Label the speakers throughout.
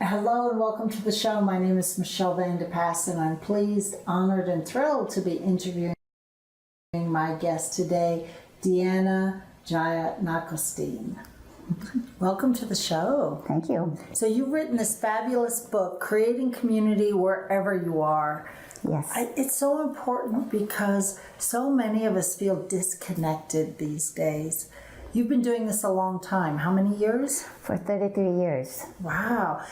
Speaker 1: Hello and welcome to the show. My name is Michelle Van de Pass and I'm pleased, honored, and thrilled to be interviewing my guest today, Deanna Jaya Nakostin. Welcome to the show.
Speaker 2: Thank you.
Speaker 1: So you've written this fabulous book, Creating Community Wherever You Are.
Speaker 2: Yes.
Speaker 1: It's so important because so many of us feel disconnected these days. You've been doing this a long time. How many years?
Speaker 2: For 33 years.
Speaker 1: Wow.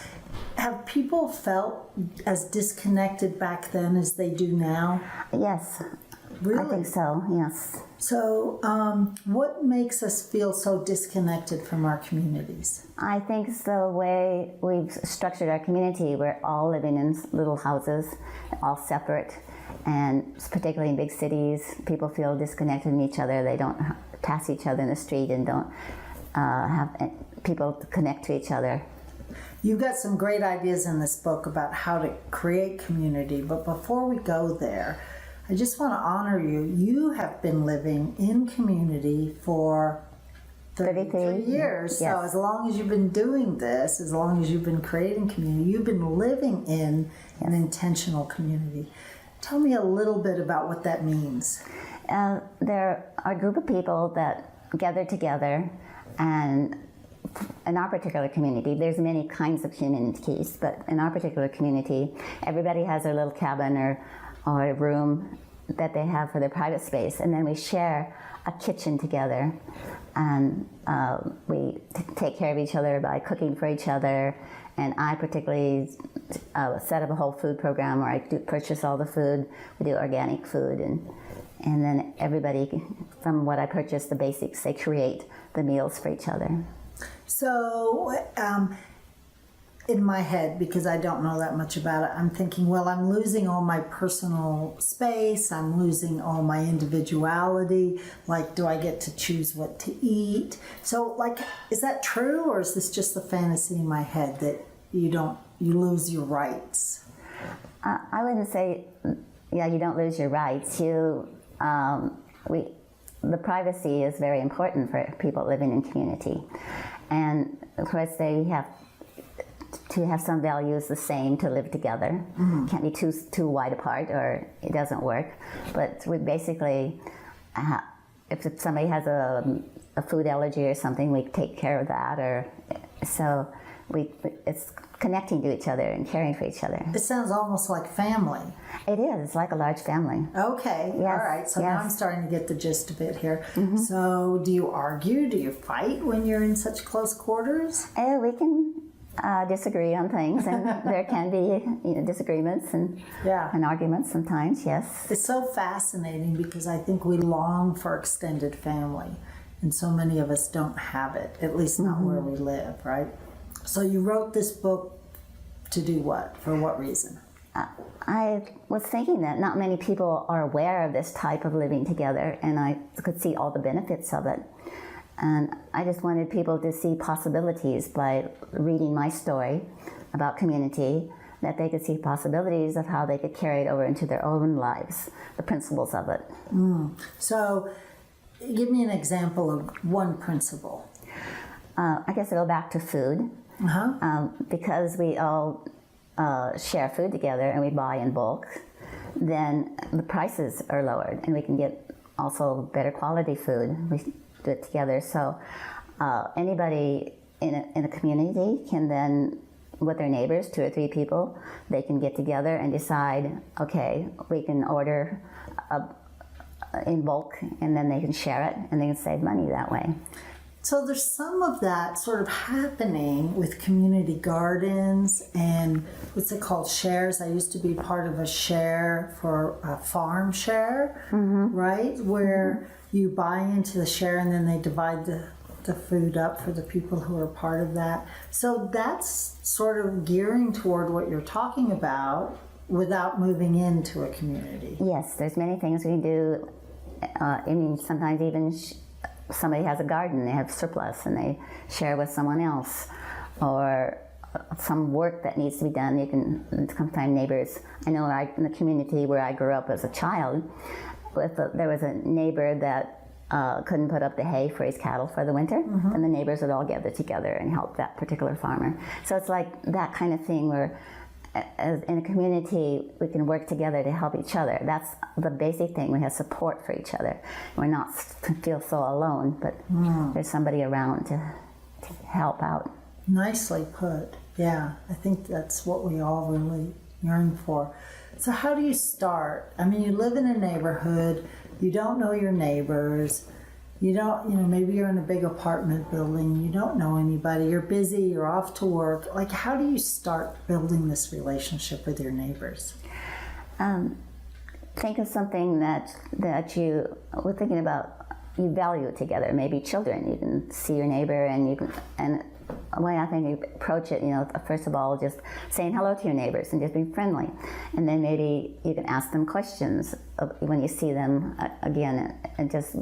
Speaker 1: Have people felt as disconnected back then as they do now?
Speaker 2: Yes.
Speaker 1: Really?
Speaker 2: I think so, yes.
Speaker 1: So, what makes us feel so disconnected from our communities?
Speaker 2: I think it's the way we've structured our community. We're all living in little houses, all separate, and particularly in big cities, people feel disconnected from each other. They don't pass each other in the street and don't have people to connect to each other.
Speaker 1: You've got some great ideas in this book about how to create community, but before we go there, I just want to honor you. You have been living in community for 33 years.
Speaker 2: Yes.
Speaker 1: So as long as you've been doing this, as long as you've been creating community, you've been living in an intentional community. Tell me a little bit about what that means.
Speaker 2: There are a group of people that gather together, and in our particular community, there's many kinds of communities, but in our particular community, everybody has their little cabin or a room that they have for their private space, and then we share a kitchen together, and we take care of each other by cooking for each other. And I particularly set up a whole food program where I do purchase all the food. We do organic food, and then everybody, from what I purchase, the basics, they create the meals for each other.
Speaker 1: So, in my head, because I don't know that much about it, I'm thinking, well, I'm losing all my personal space, I'm losing all my individuality, like, do I get to choose what to eat? So, like, is that true, or is this just the fantasy in my head that you lose your rights?
Speaker 2: I wouldn't say, you don't lose your rights. The privacy is very important for people living in community. And of course, they have to have some values the same to live together. Mm-hmm. Can't be too wide apart or it doesn't work. But we basically, if somebody has a food allergy or something, we take care of that. It's connecting to each other and caring for each other.
Speaker 1: It sounds almost like family.
Speaker 2: It is. It's like a large family.
Speaker 1: Okay. Yes. All right. So now I'm starting to get the gist of it here. Mm-hmm. So do you argue? Do you fight when you're in such close quarters?
Speaker 2: We can disagree on things, and there can be disagreements and arguments sometimes, yes.
Speaker 1: It's so fascinating because I think we long for extended family, and so many of us don't have it, at least not where we live, right? So you wrote this book to do what? For what reason?
Speaker 2: I was thinking that not many people are aware of this type of living together, and I could see all the benefits of it. And I just wanted people to see possibilities by reading my story about community, that they could see possibilities of how they could carry it over into their own lives, the principles of it.
Speaker 1: So give me an example of one principle.
Speaker 2: I guess I'll go back to food. Because we all share food together and we buy in bulk, then the prices are lowered and we can get also better quality food. We do it together. So anybody in a community can then, with their neighbors, 2 or 3 people, they can get together and decide, okay, we can order in bulk, and then they can share it and they can save money that way.
Speaker 1: So there's some of that sort of happening with community gardens and what's it called, shares. I used to be part of a share for a farm share, right? Where you buy into the share and then they divide the food up for the people who are part of that. So that's sort of gearing toward what you're talking about without moving into a community.
Speaker 2: Yes, there's many things we can do. Sometimes even somebody has a garden, they have surplus and they share with someone else, or some work that needs to be done. You can sometimes neighbors. I know in the community where I grew up as a child, there was a neighbor that couldn't put up the hay for his cattle for the winter, and the neighbors would all gather together and help that particular farmer. So it's like that kind of thing where as in a community we can work together to help each other. That's the basic thing. We have support for each other. We're not feel so alone, but there's somebody around to help out.
Speaker 1: Nicely put. Yeah, I think that's what we all really yearn for. So how do you start? I mean, you live in a neighborhood, you don't know your neighbors, maybe you're in a big apartment building, you don't know anybody, you're busy, you're off to work. Like, how do you start building this relationship with your neighbors?
Speaker 2: Think of something that you were thinking about, you value together, maybe children. You can see your neighbor and the way I think you approach it, first of all, just saying hello to your neighbors and just being friendly. And then maybe you can ask them questions when you see them again, and just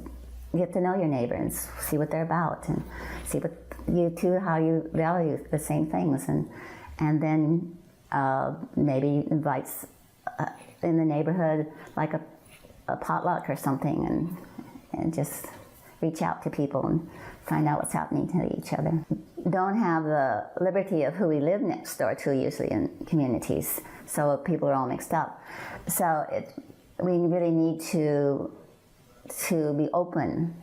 Speaker 2: get to know your neighbor and see what they're about, and see what you two, how you value the same things. And then maybe invites in the neighborhood, like a potluck or something, and just reach out to people and find out what's happening to each other. Don't have the liberty of who we live next door to usually in communities, so people are all mixed up. So we really need to be open,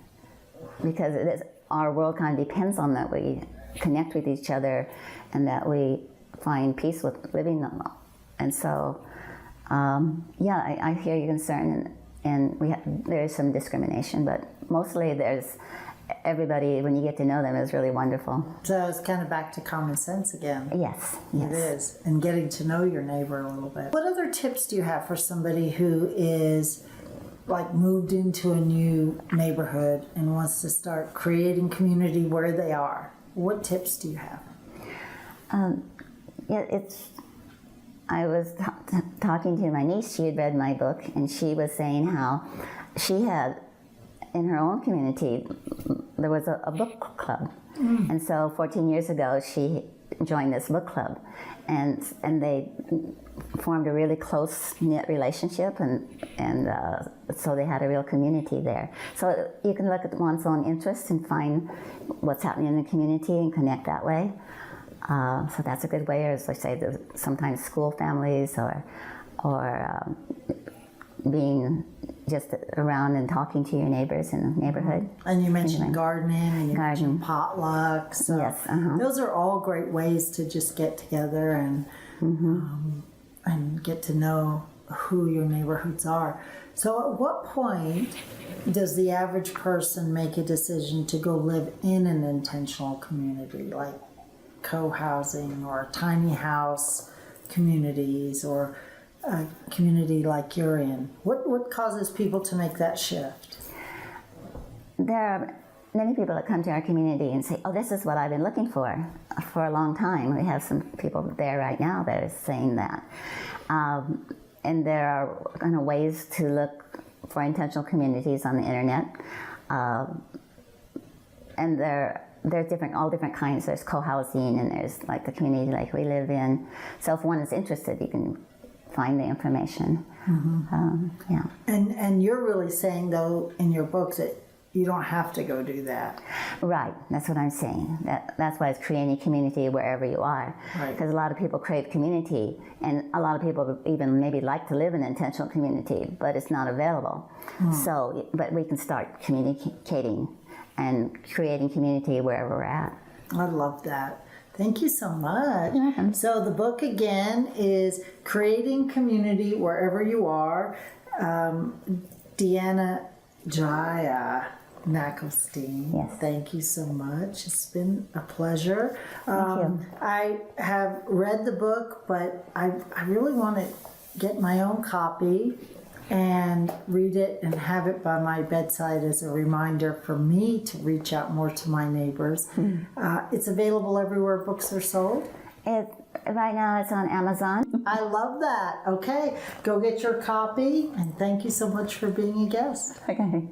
Speaker 2: because our world kind of depends on that we connect with each other and that we find peace with living them. And so, I hear your concern, and there is some discrimination, but mostly there's everybody, when you get to know them, is really wonderful.
Speaker 1: So it's kind of back to common sense again.
Speaker 2: Yes.
Speaker 1: It is, and getting to know your neighbor a little bit. What other tips do you have for somebody who is like moved into a new neighborhood and wants to start creating community where they are? What tips do you have?
Speaker 2: I was talking to my niece. She had read my book, and she was saying how she had, in her own community, there was a book club. And so 14 years ago, she joined this book club, and they formed a really close-knit relationship, and so they had a real community there. So you can look at one's own interests and find what's happening in the community and connect that way. So that's a good way. Or as I say, there's sometimes school families or being just around and talking to your neighbors in the neighborhood.
Speaker 1: And you mentioned gardening, and you mentioned potlucks. So
Speaker 2: yes.
Speaker 1: Those are all great ways to just get together and get to know who your neighborhoods are. So at what point does the average person make a decision to go live in an intentional community, like co-housing or tiny house communities, or a community like you're in? What causes people to make that shift?
Speaker 2: There are many people that come to our community and say, oh, this is what I've been looking for a long time. We have some people there right now that are saying that. And there are kind of ways to look for intentional communities on the internet. And there's all different kinds. There's co-housing, and there's like the community like we live in. So if one is interested, you can find the information.
Speaker 1: And you're really saying, though, in your book that you don't have to go do that.
Speaker 2: Right, that's what I'm saying. That's why it's creating community wherever you are.
Speaker 1: Right.
Speaker 2: Because a lot of people crave community, and a lot of people even maybe like to live in an intentional community, but it's not available. So, but we can start communicating and creating community wherever we're at. I
Speaker 1: love that. Thank you so much.
Speaker 2: You're welcome.
Speaker 1: So the book again is Creating Community Wherever You Are. Deanna Jaya Nackelstein.
Speaker 2: Yes.
Speaker 1: Thank you so much. It's been a pleasure.
Speaker 2: Thank you.
Speaker 1: I have read the book, but I really want to get my own copy and read it and have it by my bedside as a reminder for me to reach out more to my neighbors. It's available everywhere books are sold.
Speaker 2: Right now it's on Amazon.
Speaker 1: I love that. Okay, go get your copy, and thank you so much for being a guest.
Speaker 2: Okay.